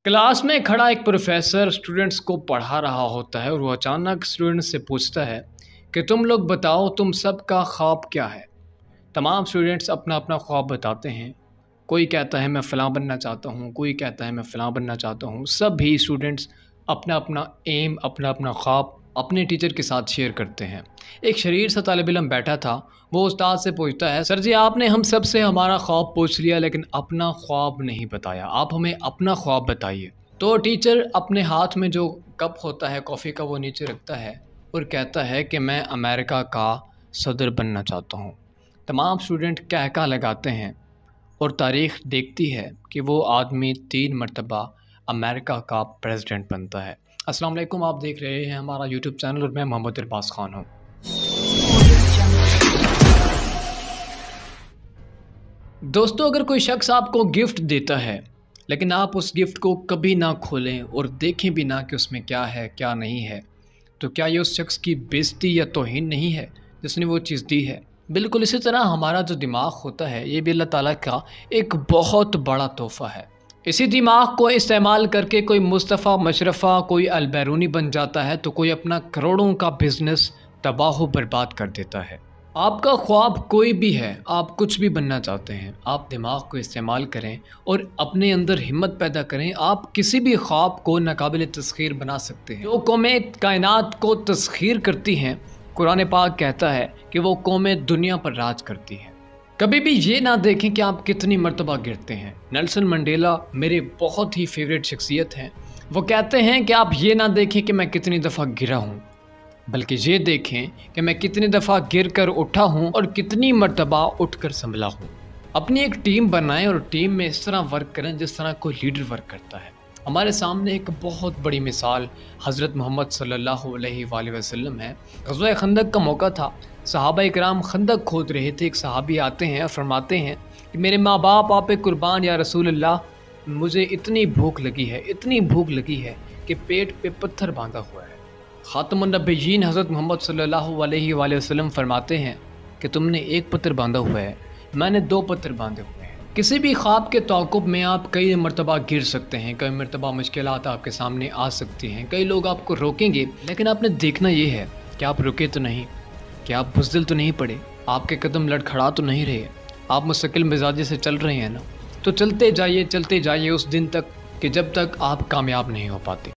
Class में खड़ा एक प्रोफेसर स्टूडेंट्स को पढ़ा रहा होता है और वो अचानक स्टूडेंट्स से पूछता है कि तुम लोग बताओ तुम सबका ख्वाब क्या है। तमाम स्टूडेंट्स अपना अपना ख्वाब बताते हैं। कोई कहता है मैं फ़लाँ बनना चाहता हूँ, कोई कहता है मैं फ़लाँ बनना चाहता हूँ। सभी स्टूडेंट्स अपना अपना एम, अपना अपना ख्वाब अपने टीचर के साथ शेयर करते हैं। एक शरीर सा तालिब इल्म बैठा था। वो उस्ताद से पूछता है, सर जी आपने हम सब से हमारा ख्वाब पूछ लिया लेकिन अपना ख्वाब नहीं बताया, आप हमें अपना ख्वाब बताइए। तो टीचर अपने हाथ में जो कप होता है कॉफ़ी का वो नीचे रखता है और कहता है कि मैं अमेरिका का सदर बनना चाहता हूँ। तमाम स्टूडेंट कहका लगाते हैं और तारीख़ देखती है कि वो आदमी 3 मरतबा अमेरिका का प्रेसिडेंट बनता है। अस्सलाम वालेकुम, आप देख रहे हैं हमारा यूट्यूब चैनल और मैं मोहम्मद इरबाज़ ख़ान हूँ। दोस्तों, अगर कोई शख्स आपको गिफ्ट देता है लेकिन आप उस गिफ्ट को कभी ना खोलें और देखें भी ना कि उसमें क्या है क्या नहीं है, तो क्या ये उस शख्स की बेइज्जती या तौहीन नहीं है जिसने वो चीज़ दी है। बिल्कुल इसी तरह हमारा जो दिमाग होता है ये भी अल्लाह ताला का एक बहुत बड़ा तोहफ़ा है। इसी दिमाग को इस्तेमाल करके कोई मुस्तफ़ा मशरफ़ा, कोई अलबैरूनी बन जाता है, तो कोई अपना करोड़ों का बिज़नेस तबाह बर्बाद कर देता है। आपका ख्वाब कोई भी है, आप कुछ भी बनना चाहते हैं, आप दिमाग को इस्तेमाल करें और अपने अंदर हिम्मत पैदा करें। आप किसी भी ख्वाब को नाकाबिल तस्खीर बना सकते हैं। जो कौमें कायनात को तस्खीर करती हैं, कुरान पाक कहता है कि वो कौमें दुनिया पर राज करती हैं। कभी भी ये ना देखें कि आप कितनी मर्तबा गिरते हैं। नेल्सन मंडेला मेरे बहुत ही फेवरेट शख्सियत हैं। वो कहते हैं कि आप ये ना देखें कि मैं कितनी दफ़ा गिरा हूँ, बल्कि ये देखें कि मैं कितनी दफ़ा गिर कर उठा हूँ और कितनी मर्तबा उठ कर संभला हूँ। अपनी एक टीम बनाएं और टीम में इस तरह वर्क करें जिस तरह कोई लीडर वर्क करता है। हमारे सामने एक बहुत बड़ी मिसाल हज़रत मोहम्मद सल्लल्लाहु अलैहि वसल्लम है। ग़ज़वा खंदक का मौका था, सहाबा इकराम खंदक खोद रहे थे। एक सहाबी आते हैं और फरमाते हैं कि मेरे माँ बाप आप पे कुर्बान या रसूल अल्लाह, मुझे इतनी भूख लगी है, इतनी भूख लगी है कि पेट पे पत्थर बांधा हुआ है। ख़ातमुन नबिय्यीन हज़रत मोहम्मद सल्लल्लाहु अलैहि वसल्लम फरमाते हैं कि तुमने एक पत्थर बांधा हुआ है, मैंने 2 पत्थर बांधे हुए हैं। किसी भी ख्वाब के तौक़ुब में आप कई मरतबा गिर सकते हैं, कई मरतबा मुश्किलात आपके सामने आ सकती हैं, कई लोग आपको रोकेंगे, लेकिन आपने देखना ये है कि आप रुके तो नहीं, कि आप बुज़दिल तो नहीं पड़े, आपके कदम लड़खड़ा तो नहीं रहे, आप मुस्तकिल मिजाजी से चल रहे हैं ना। तो चलते जाइए उस दिन तक कि जब तक आप कामयाब नहीं हो पाते।